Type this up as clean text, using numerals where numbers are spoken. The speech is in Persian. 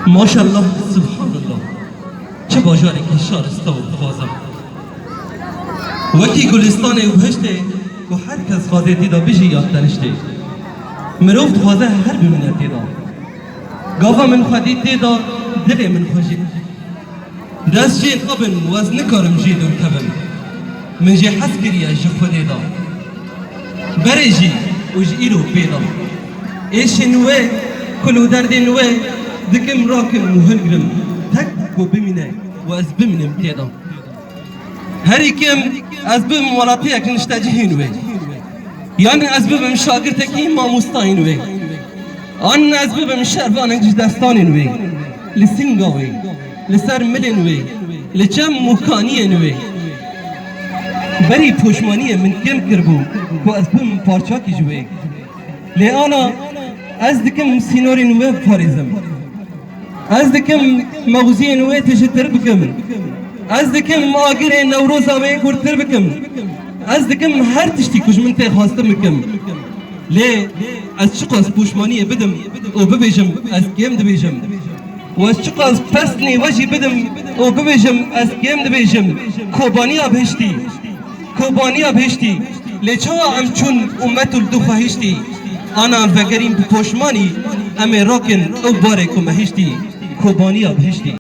ماشاءالله سبحان الله چه باجاری که شارسته و خوازم وکی گلستان و بهشته و هر کس خوازه تیدا بجی یاد تنشته مروفت خوازه هر بمینه تیدا گاوا من خودی تیدا دل من خوشی دست جی قبن وز نکارم جی دور کبن من جی حس کریه جی خوده دا بره جی و جی ایرو پیدا ایش نوه کلو درد نوه دکم راکن مهنگرم تک و بمینه و از بمینم تیدا هری کم از بم ولاتی اکنش تجهین وی یعنی از بم شاگرد کی ماموستاین وی آن از بم شربان انگش دستان وی لسنگا وی لسر ملن وی لچم مکانی وی بری پوشمانی من کم کربو و از بم پارچا کی جوی لی آنا از دکم سینورین وی پاریزم از دکم مغزین وی تجتر بکم از دکم آگر نوروز آوه گرتر بکم از دکم هر تشتی کش من تی خواستم بکم لی از چقاس پوشمانی بدم و ببیجم از گیم دبیجم و از چقاس پسنی وجی بدم و ببیجم از گیم دبیجم کوبانیا بهشتی لی چوا ام چون امت الدو خواهشتی آنا وگریم پوشمانی ام راکن او باره که مهشتی کوبانیا بهشتی